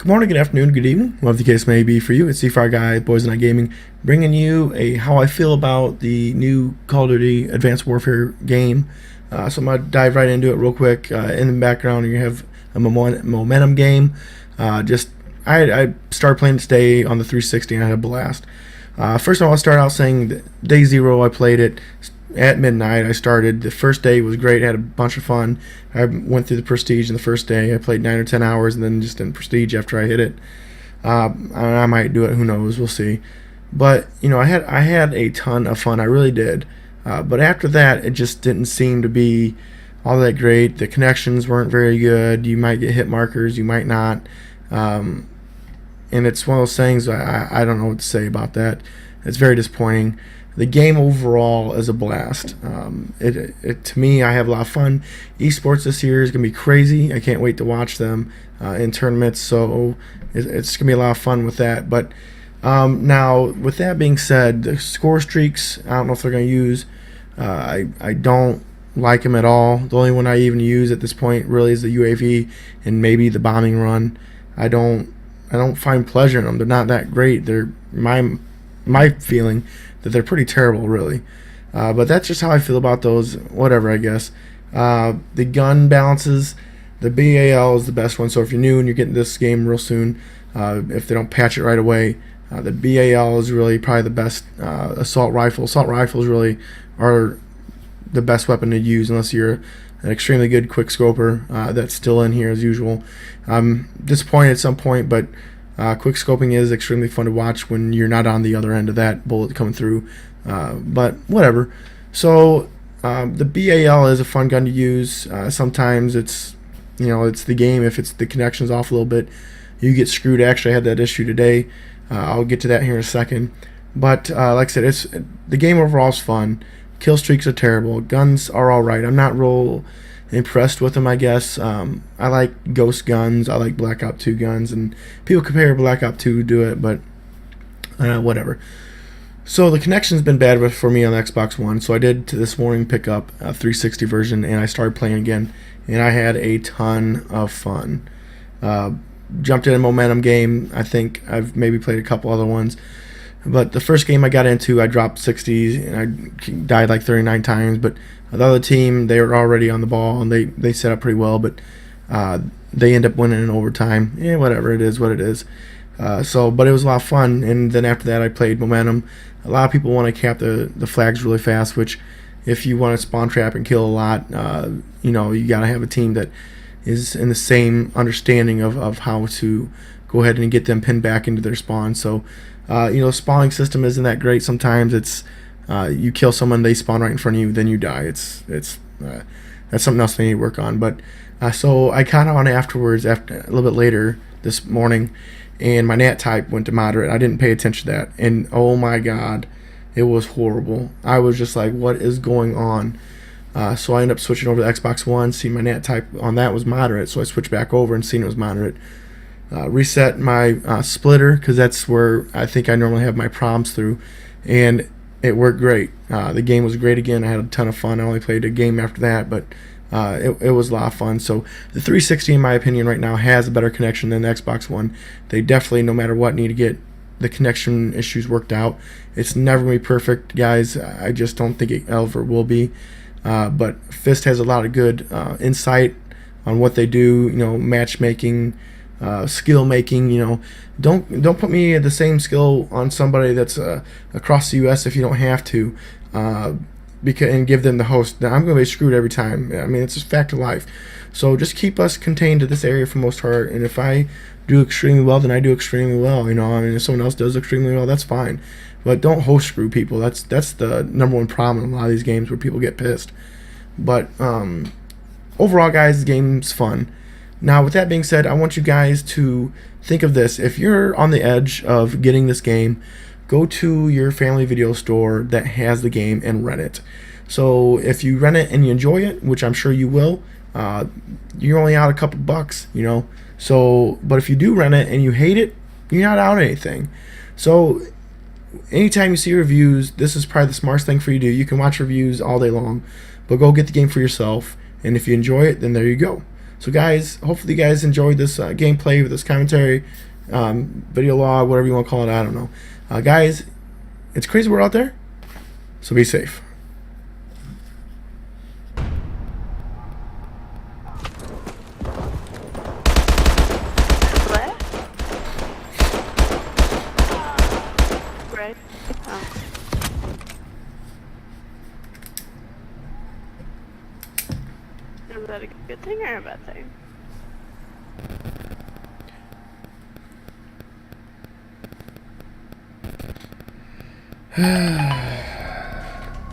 Good morning, good afternoon, good evening, whatever the case may be for you. It's C-Fire Guy, Boysandigaming, bringing you a how I feel about the new Call of Duty Advanced Warfare game. So I'm going to dive right into it real quick. In the background, you have a momentum game. I started playing today on the 360 and I had a blast. First of all, I'll start out saying that day zero, I played it at midnight. I started. The first day was great. Had a bunch of fun. I went through the prestige in the first day. I played 9 or 10 hours and then just in prestige after I hit it. I might do it. Who knows? We'll see. But I had a ton of fun. I really did. But after that, it just didn't seem to be all that great. The connections weren't very good. You might get hit markers. You might not. And it's one of those things. I don't know what to say about that. It's very disappointing. The game overall is a blast. To me, I have a lot of fun. Esports this year is going to be crazy. I can't wait to watch them in tournaments. So it's going to be a lot of fun with that. But now, with that being said, the score streaks, I don't know if they're going to use. I don't like them at all. The only one I even use at this point really is the UAV and maybe the bombing run. I don't find pleasure in them. They're not that great. They're my feeling that they're pretty terrible, really. But that's just how I feel about those. Whatever, I guess. The gun balances, the BAL is the best one. So if you're new and you're getting this game real soon, if they don't patch it right away, the BAL is really probably the best assault rifle. Assault rifles really are the best weapon to use unless you're an extremely good quick scoper. That's still in here as usual. I'm disappointed at some point, but quick scoping is extremely fun to watch when you're not on the other end of that bullet coming through. But whatever. So the BAL is a fun gun to use. Sometimes it's the game. If it's the connection's off a little bit, you get screwed. Actually, I had that issue today. I'll get to that here in a second. But like I said, the game overall is fun. Kill streaks are terrible. Guns are all right. I'm not real impressed with them, I guess. I like Ghost guns. I like Black Ops 2 guns, and people compare Black Ops 2 to it, but whatever. So the connection's been bad for me on the Xbox One, so I did this morning pick up a 360 version, and I started playing again, and I had a ton of fun. Jumped in a momentum game. I think I've maybe played a couple other ones. But the first game I got into, I dropped 60s, and I died like 39 times. But the other team, they were already on the ball, and they set up pretty well. But they end up winning in overtime. Yeah, whatever, it is what it is. But it was a lot of fun. And then after that, I played Momentum. A lot of people want to cap the flags really fast, which if you want to spawn trap and kill a lot, you got to have a team that is in the same understanding of how to go ahead and get them pinned back into their spawn. So spawning system isn't that great. Sometimes it's you kill someone, they spawn right in front of you, then you die. It's that's something else they need to work on. But so I caught on afterwards, after a little bit later this morning, and my nat type went to moderate. I didn't pay attention to that, and oh my god, it was horrible. I was just like, what is going on? So I ended up switching over to Xbox One. See, my nat type on that was moderate, so I switched back over and seen it was moderate. Reset my splitter, because that's where I think I normally have my proms through, and it worked great. The game was great again. I had a ton of fun. I only played a game after that, but it was a lot of fun. So the 360, in my opinion, right now has a better connection than the Xbox One. They definitely, no matter what, need to get the connection issues worked out. It's never going to be perfect, guys. I just don't think it ever will be. But Fist has a lot of good insight on what they do, matchmaking, skill making. Don't put me the same skill on somebody that's across the US if you don't have to, and give them the host. Now, I'm going to be screwed every time. I mean, it's a fact of life. So just keep us contained to this area for most part, and if I do extremely well, then I do extremely well. If someone else does extremely well, that's fine. But don't host screw people. That's the number one problem in a lot of these games where people get pissed. But overall, guys, the game's fun. Now, with that being said, I want you guys to think of this. If you're on the edge of getting this game, go to your family video store that has the game and rent it. So if you rent it and you enjoy it, which I'm sure you will, you're only out a couple bucks, So, but if you do rent it and you hate it, you're not out anything. So anytime you see reviews, this is probably the smartest thing for you to do. You can watch reviews all day long, but go get the game for yourself, and if you enjoy it, then there you go. So guys, hopefully you guys enjoyed this gameplay with this commentary, video log, whatever you want to call it. I don't know. Guys, it's crazy world out there, so be safe. Right. Oh. Is that a good thing or a bad thing?